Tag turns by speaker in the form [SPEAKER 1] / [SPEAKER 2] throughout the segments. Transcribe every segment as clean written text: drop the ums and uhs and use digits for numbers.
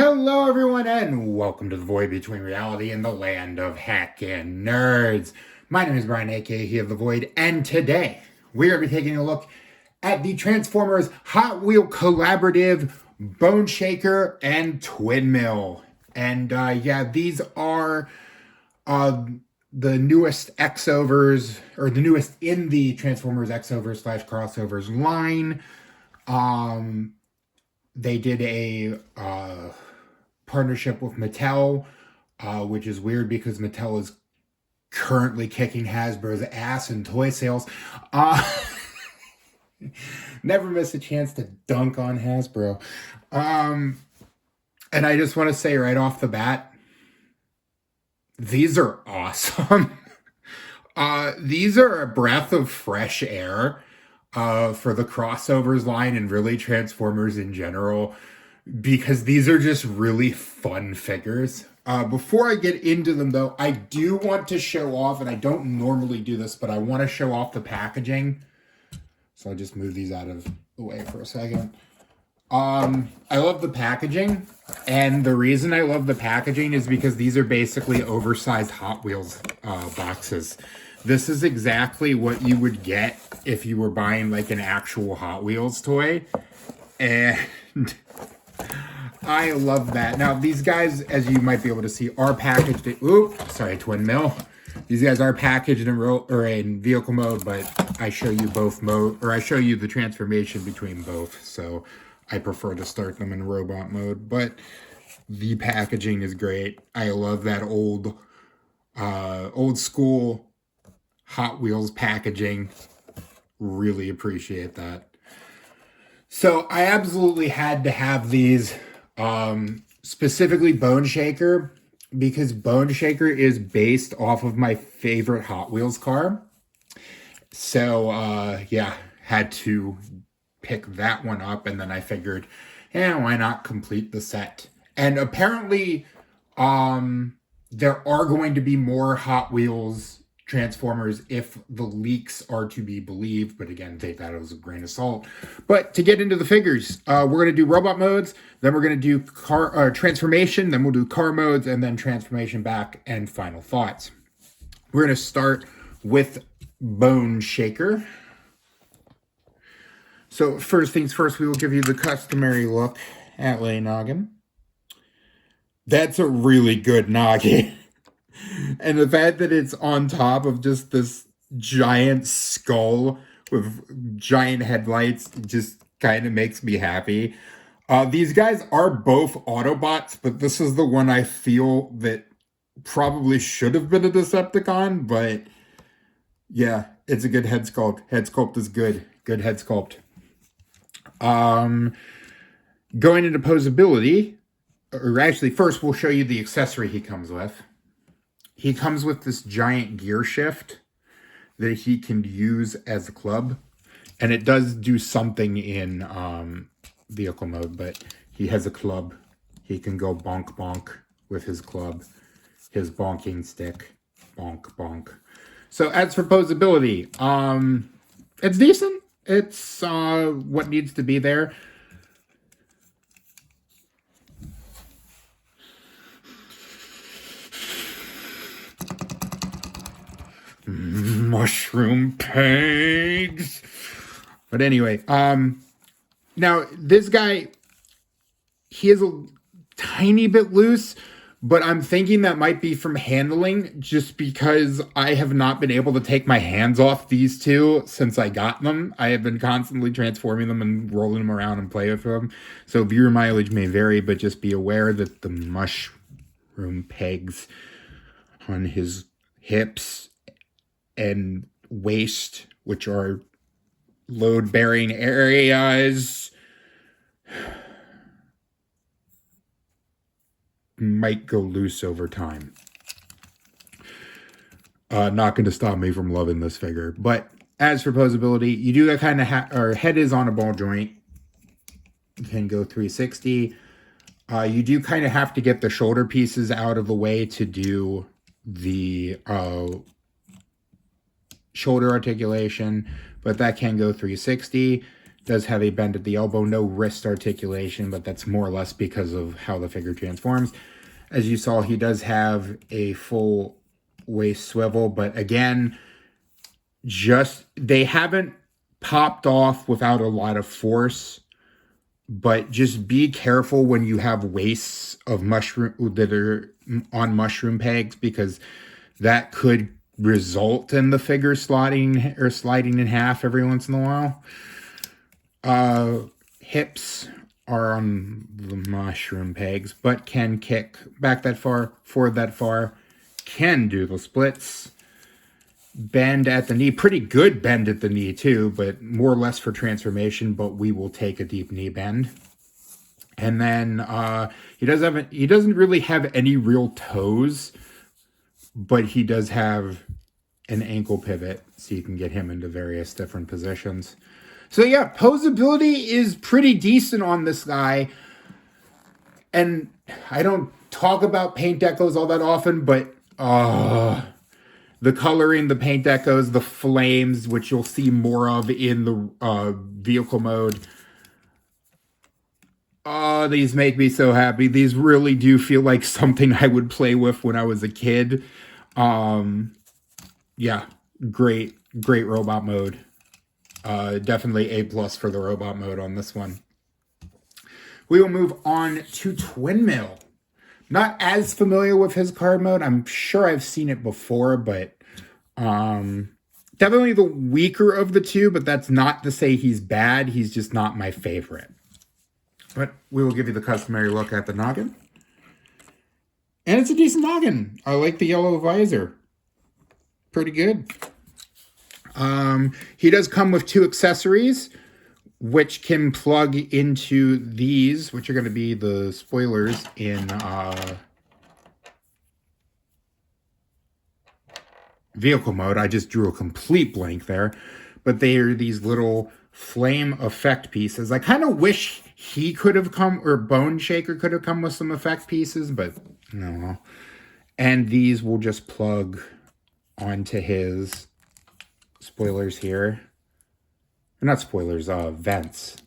[SPEAKER 1] Hello everyone and welcome to the void between reality and the land of hackin' nerds. My name is Brian, aka He of the Void, and today we are going to be taking a look at the Transformers Hot Wheel Collaborative Boneshaker and Twinmill. And these are the newest X-overs, or the newest in the Transformers X-overs / crossovers line. They did a partnership with Mattel, which is weird because Mattel is currently kicking Hasbro's ass in toy sales. Never miss a chance to dunk on Hasbro. And I just want to say right off the bat, these are awesome. These are a breath of fresh air for the crossovers line and really Transformers in general, because these are just really fun figures. Before I get into them though, I do want to show off, and I don't normally do this, but I want to show off the packaging. So I'll just move these out of the way for a second. I love the packaging, and the reason I love the packaging is because these are basically oversized Hot Wheels boxes. This is exactly what you would get if you were buying like an actual Hot Wheels toy. And I love that. Now, these guys, as you might be able to see, are packaged in, Twinmill. These guys are packaged in vehicle mode, but I show you both mode, or I show you the transformation between both. So I prefer to start them in robot mode, but the packaging is great. I love that old school Hot Wheels packaging. Really appreciate that. So I absolutely had to have these, specifically Boneshaker, because Boneshaker is based off of my favorite Hot Wheels car. So had to pick that one up, and then I figured, why not complete the set? And apparently, there are going to be more Hot Wheels Transformers if the leaks are to be believed, but again, take that as a grain of salt. But to get into the figures, we're going to do robot modes, then we're going to do car transformation, then we'll do car modes, and then transformation back, and final thoughts. We're going to start with Boneshaker. So first things first, we will give you the customary look at Lay Noggin. That's a really good noggin. And the fact that it's on top of just this giant skull with giant headlights just kind of makes me happy. These guys are both Autobots, but this is the one I feel that probably should have been a Decepticon, but yeah, it's a good head sculpt. Head sculpt is good. Good head sculpt. Going into posability, or actually first we'll show you the accessory he comes with. He comes with this giant gear shift that he can use as a club. And it does do something in vehicle mode, but he has a club. He can go bonk bonk with his club. His bonking stick. Bonk bonk. So as for posability, it's decent. It's what needs to be there. Mushroom pigs. But anyway, now this guy, he is a tiny bit loose, but I'm thinking that might be from handling, just because I have not been able to take my hands off these two since I got them. I have been constantly transforming them and rolling them around and playing with them. So viewer mileage may vary, but just be aware that the mushroom pegs on his hips and waist, which are load-bearing areas, might go loose over time. Not going to stop me from loving this figure. But as for posability, you do that kind of our head is on a ball joint. You can go 360. You do kind of have to get the shoulder pieces out of the way to do the shoulder articulation, but that can go 360. Does have a bend at the elbow, no wrist articulation, but that's more or less because of how the figure transforms. As you saw, he does have a full waist swivel, but again, they haven't popped off without a lot of force, but just be careful when you have waists of mushroom that are on mushroom pegs, because that could result in the figure sliding in half every once in a while. Hips are on the mushroom pegs, but can kick back that far, forward that far, can do the splits. Bend at the knee, pretty good bend at the knee too, but more or less for transformation, but we will take a deep knee bend. And then he doesn't really have any real toes, but he does have an ankle pivot, so you can get him into various different positions. So yeah, posability is pretty decent on this guy. And I don't talk about paint decos all that often, but the coloring, the paint decos, the flames, which you'll see more of in the vehicle mode. Oh, these make me so happy. These really do feel like something I would play with when I was a kid. Yeah, great robot mode. Definitely A+ for the robot mode on this one. We will move on to Twinmill. Not as familiar with his card mode. I'm sure I've seen it before, but definitely the weaker of the two, but that's not to say he's bad. He's just not my favorite. But we will give you the customary look at the noggin. And it's a decent noggin. I like the yellow visor. Pretty good. He does come with 2 accessories, which can plug into these, which are going to be the spoilers in vehicle mode. I just drew a complete blank there. But they are these little flame effect pieces. I kind of wish he could have come, or Boneshaker could have come with some effect pieces, but no. And these will just plug onto his spoilers here. Not spoilers, vents.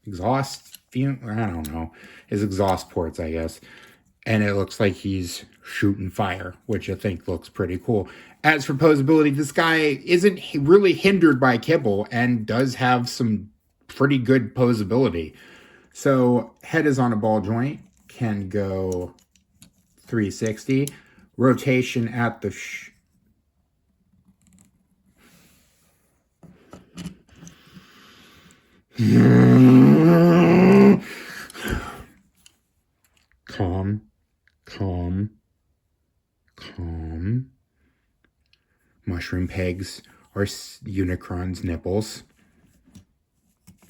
[SPEAKER 1] Exhaust, I don't know. His exhaust ports, I guess. And it looks like he's shooting fire, which I think looks pretty cool. As for posability, this guy isn't really hindered by kibble and does have some pretty good posability. So head is on a ball joint, can go 360. Rotation at the calm. Mushroom pegs are Unicron's nipples.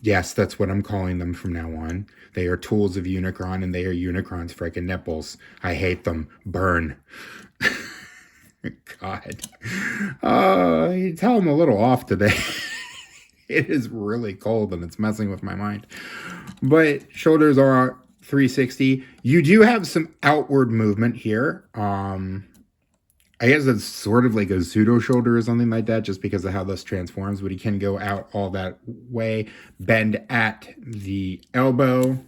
[SPEAKER 1] Yes, that's what I'm calling them from now on. They are tools of Unicron, and they are Unicron's freaking nipples. I hate them. Burn. God. You tell I'm a little off today. It is really cold, and it's messing with my mind. But shoulders are 360. You do have some outward movement here. I guess it's sort of like a pseudo shoulder or something like that, just because of how this transforms, but he can go out all that way. Bend at the elbow.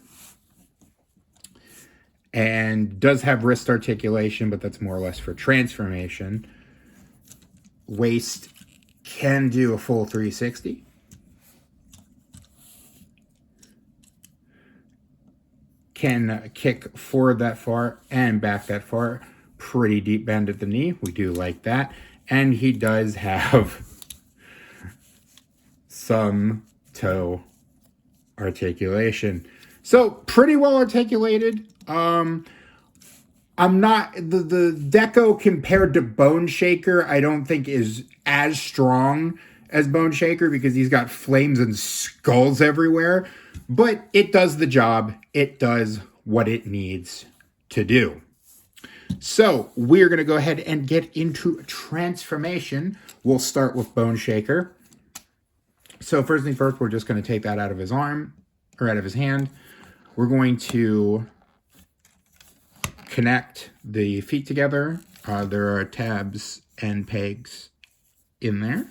[SPEAKER 1] And does have wrist articulation, but that's more or less for transformation. Waist can do a full 360. Can kick forward that far and back that far. Pretty deep bend at the knee. We do like that. And he does have some toe articulation. So pretty well articulated. I'm not, the deco compared to Boneshaker, I don't think is as strong as Boneshaker, because he's got flames and skulls everywhere. But it does the job. It does what it needs to do. So we're going to go ahead and get into transformation. We'll start with Boneshaker. So first thing first, we're just going to take that out of his arm, or out of his hand. We're going to connect the feet together. There are tabs and pegs in there.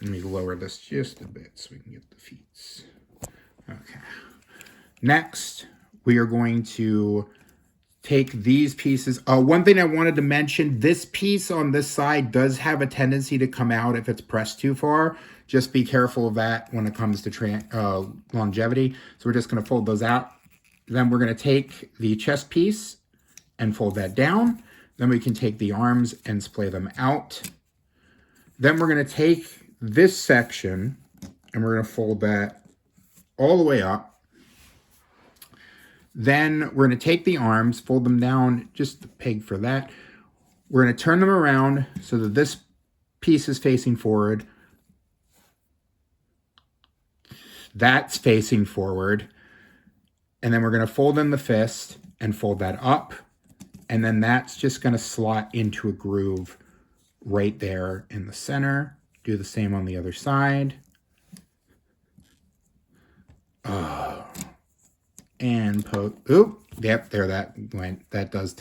[SPEAKER 1] Let me lower this just a bit so we can get the feet. Okay. Next, we are going to take these pieces. One thing I wanted to mention, this piece on this side does have a tendency to come out if it's pressed too far. Just be careful of that when it comes to longevity. So we're just going to fold those out. Then we're going to take the chest piece and fold that down. Then we can take the arms and splay them out. Then we're going to take this section and we're going to fold that all the way up. Then we're going to take the arms, fold them down, just the peg for that. We're going to turn them around so that this piece is facing forward. That's facing forward. And then we're going to fold in the fist and fold that up. And then that's just going to slot into a groove right there in the center. Do the same on the other side. And poke. Oop. Yep, there that went. That does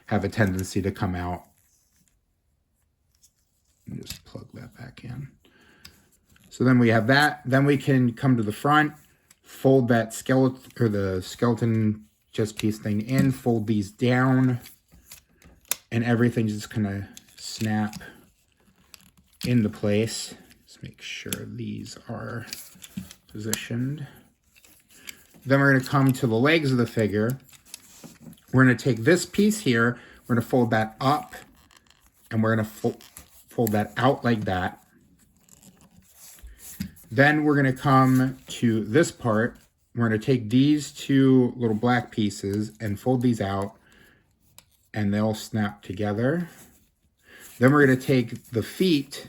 [SPEAKER 1] have a tendency to come out. Just plug that back in. So then we have that. Then we can come to the front, fold that skeleton or the skeleton chest piece thing in, fold these down, and everything just kind of snap into place. Let's make sure these are positioned. Then we're going to come to the legs of the figure. We're going to take this piece here. We're going to fold that up. And we're going to fold that out like that. Then we're going to come to this part. We're going to take these two little black pieces and fold these out. And they'll snap together. Then we're going to take the feet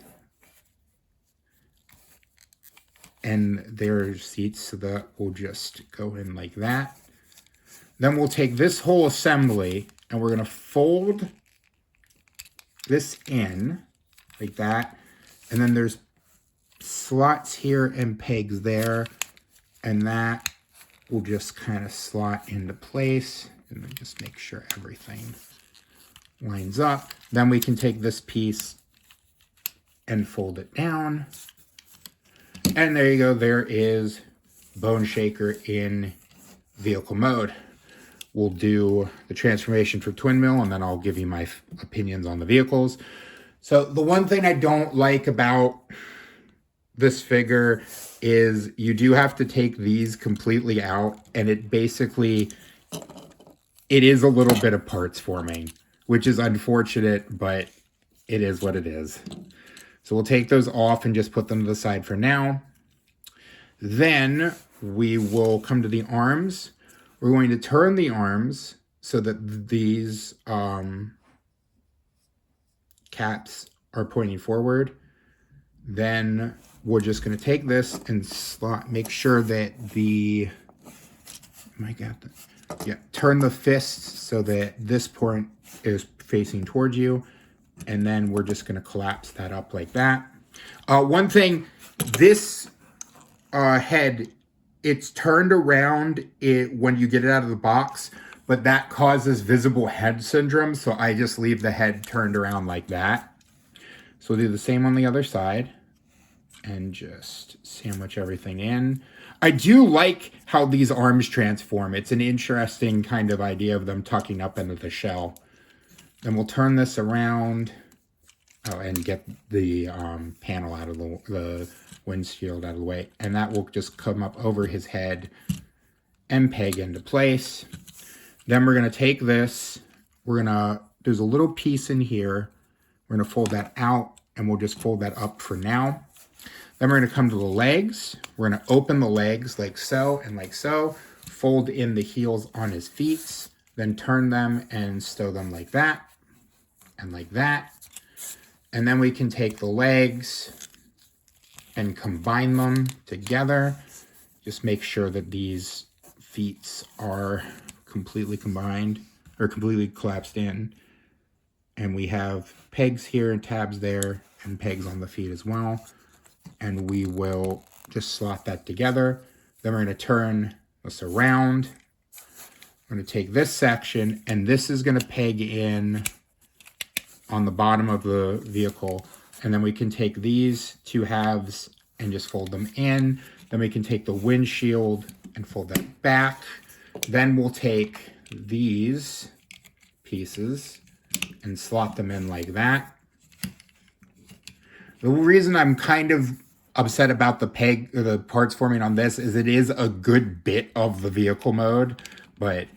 [SPEAKER 1] and their seats, so that will just go in like that. Then we'll take this whole assembly and we're going to fold this in like that. And then there's slots here and pegs there. And that will just kind of slot into place. And then just make sure everything lines up. Then we can take this piece and fold it down. And there you go. There is Boneshaker in vehicle mode. We'll do the transformation for Twinmill, and then I'll give you my opinions on the vehicles. So the one thing I don't like about this figure is you do have to take these completely out, and it is a little bit of parts forming, which is unfortunate, but it is what it is. So we'll take those off and just put them to the side for now. Then we will come to the arms. We're going to turn the arms so that these caps are pointing forward. Then we're just going to take this and make sure that turn the fist so that this point is facing towards you. And then we're just going to collapse that up like that. One thing, this head, it's turned around when you get it out of the box, but that causes visible head syndrome. So I just leave the head turned around like that. So we'll do the same on the other side and just sandwich everything in. I do like how these arms transform. It's an interesting kind of idea of them tucking up into the shell. Then we'll turn this around and get the panel out of the windshield out of the way. And that will just come up over his head and peg into place. Then we're going to take this. There's a little piece in here. We're going to fold that out, and we'll just fold that up for now. Then we're going to come to the legs. We're going to open the legs like so and like so. Fold in the heels on his feet. Then turn them and stow them like that. And like that. And then we can take the legs and combine them together. Just make sure that these feet are completely combined or completely collapsed in. And we have pegs here and tabs there and pegs on the feet as well. And we will just slot that together. Then we're going to turn this around. I'm going to take this section, and this is going to peg in on the bottom of the vehicle And then we can take these 2 halves and just fold them in. Then we can take the windshield and fold that back. Then we'll take these pieces and slot them in like that. The reason I'm kind of upset about the parts forming on this is it is a good bit of the vehicle mode, but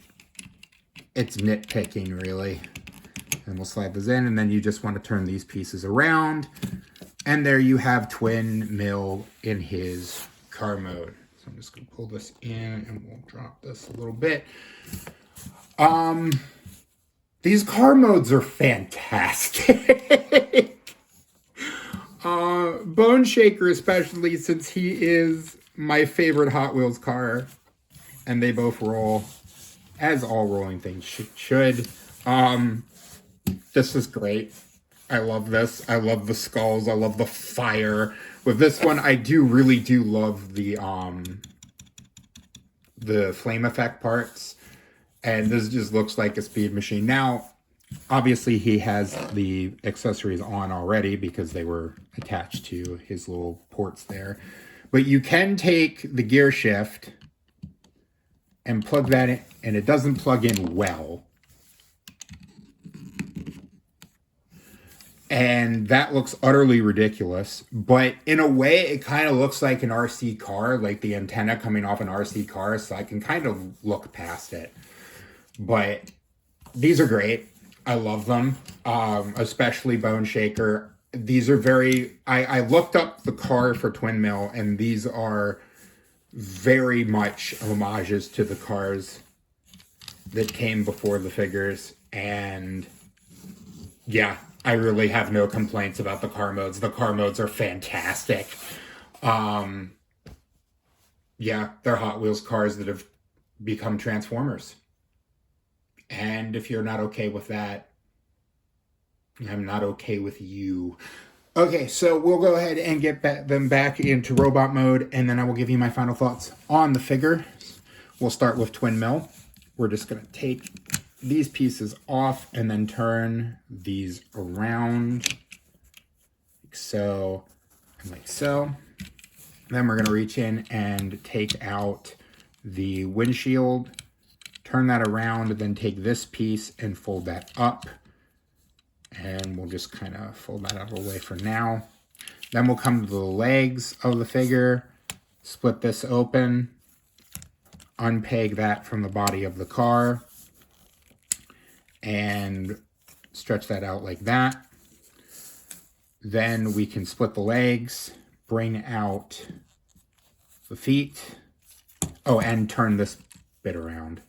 [SPEAKER 1] it's nitpicking really. And we'll slide this in, and then you just want to turn these pieces around. And there you have Twinmill in his car mode. So I'm just going to pull this in, and we'll drop this a little bit. These car modes are fantastic. Boneshaker especially, since he is my favorite Hot Wheels car. And they both roll, as all rolling things should. This is great. I love this. I love the skulls. I love the fire. With this one, I really do love the flame effect parts. And this just looks like a speed machine. Now, obviously, he has the accessories on already because they were attached to his little ports there. But you can take the gear shift and plug that in, and it doesn't plug in well. And that looks utterly ridiculous. But in a way, it kind of looks like an RC car, like the antenna coming off an RC car. So I can kind of look past it. But these are great. I love them, especially Boneshaker. These are very... I looked up the car for Twinmill, and these are very much homages to the cars that came before the figures. And yeah, I really have no complaints about the car modes. The car modes are fantastic. Yeah, they're Hot Wheels cars that have become Transformers. And if you're not okay with that, I'm not okay with you. Okay, so we'll go ahead and get them back into robot mode, and then I will give you my final thoughts on the figure. We'll start with Twinmill. We're just going to take these pieces off and then turn these around like so and like so. Then we're going to reach in and take out the windshield, turn that around, then take this piece and fold that up. And we'll just kind of fold that out of the way for now. Then we'll come to the legs of the figure, split this open, unpeg that from the body of the car, and stretch that out like that. Then we can split the legs, bring out the feet. Oh, and turn this bit around.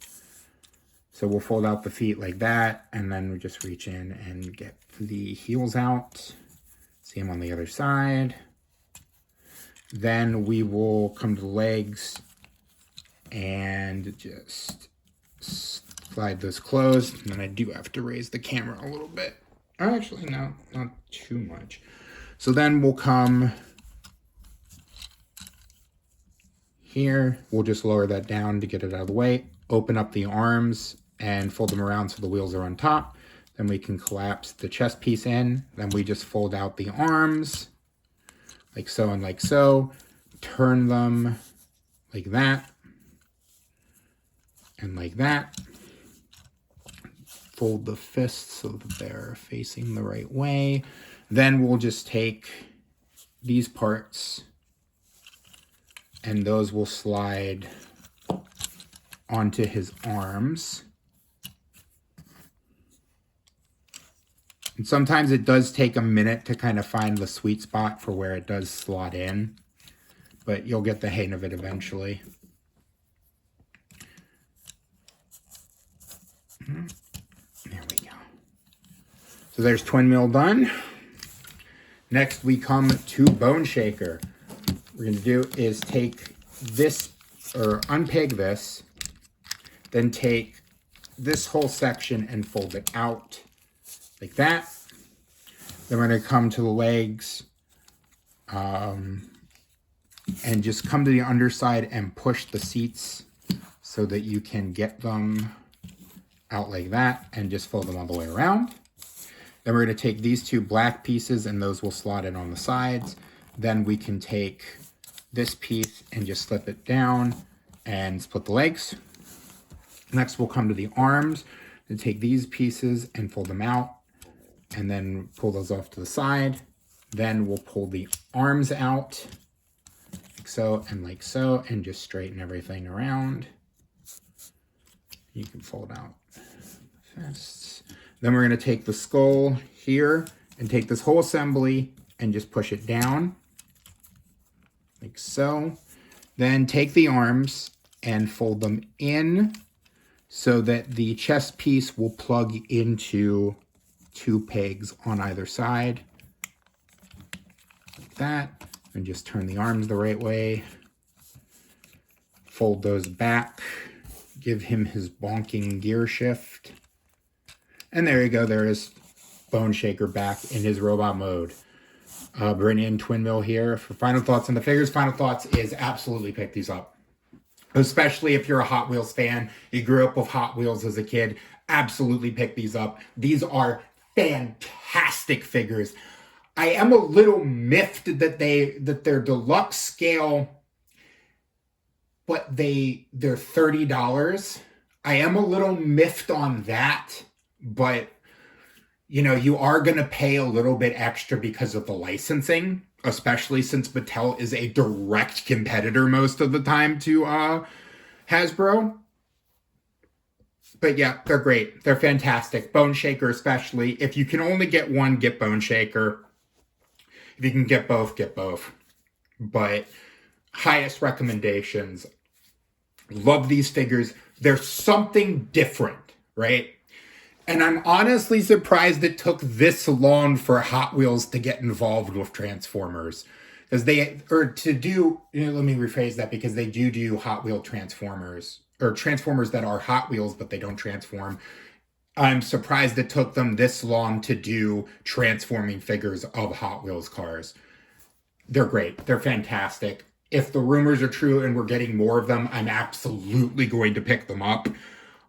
[SPEAKER 1] So we'll fold out the feet like that, and then we just reach in and get the heels out. See them on the other side. Then we will come to the legs and just slide those closed. And then I do have to raise the camera a little bit. Actually, no, not too much. So then we'll come here. We'll just lower that down to get it out of the way. Open up the arms and fold them around so the wheels are on top. Then we can collapse the chest piece in. Then we just fold out the arms like so and like so. Turn them like that and like that. Fold the fists so that they're facing the right way. Then we'll just take these parts and those will slide onto his arms. And sometimes it does take a minute to kind of find the sweet spot for where it does slot in, but you'll get the hang of it eventually. There we go. So there's Twinmill done. Next we come to Boneshaker. What we're going to do is take this, or unpeg this, then take this whole section and fold it out like that. Then we're going to come to the legs and just come to the underside and push the seats so that you can get them out like that and just fold them all the way around. Then we're going to take these two black pieces and those will slot in on the sides. Then we can take this piece and just slip it down and split the legs. Next, we'll come to the arms and take these pieces and fold them out and then pull those off to the side. Then we'll pull the arms out like so, and just straighten everything around. You can fold out fists. Then we're going to take the skull here and take this whole assembly and just push it down like so. Then take the arms and fold them in so that the chest piece will plug into two pegs on either side like that. And just turn the arms the right way. Fold those back. Give him his bonking gear shift. And there you go. There is Boneshaker back in his robot mode. Brittany and Twinmill here for final thoughts on the figures. Final thoughts is absolutely pick these up. Especially if you're a Hot Wheels fan. You grew up with Hot Wheels as a kid. Absolutely pick these up. These are fantastic figures. I am a little miffed that they're deluxe scale, but they're $30. I am a little miffed on that, but you know, you are going to pay a little bit extra because of the licensing, especially since Mattel is a direct competitor most of the time to Hasbro. But yeah, they're great. They're fantastic. Boneshaker especially. If you can only get one, get Boneshaker. If you can get both, get both. But highest recommendations. Love these figures. They're something different, right? And I'm honestly surprised it took this long for Hot Wheels to get involved with Transformers. Because let me rephrase that, because they do Hot Wheel Transformers. Or Transformers that are Hot Wheels, but they don't transform. I'm surprised it took them this long to do transforming figures of Hot Wheels cars. They're great. They're fantastic. If the rumors are true and we're getting more of them, I'm absolutely going to pick them up.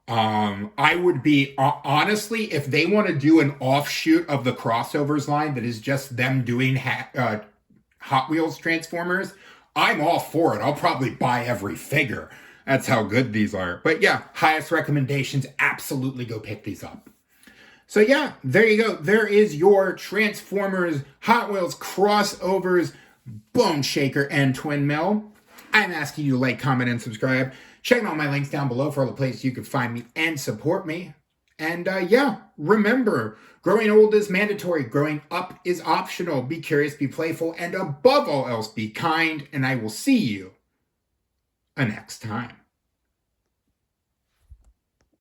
[SPEAKER 1] I would be, honestly, if they want to do an offshoot of the crossovers line that is just them doing Hot Wheels Transformers, I'm all for it. I'll probably buy every figure. That's how good these are. But yeah, highest recommendations. Absolutely go pick these up. So yeah, there you go. There is your Transformers Hot Wheels crossovers, Boneshaker and Twinmill. I'm asking you to like, comment, and subscribe. Check out my links down below for all the places you can find me and support me. And yeah, remember, growing old is mandatory. Growing up is optional. Be curious, be playful, and above all else, be kind. And I will see you next time.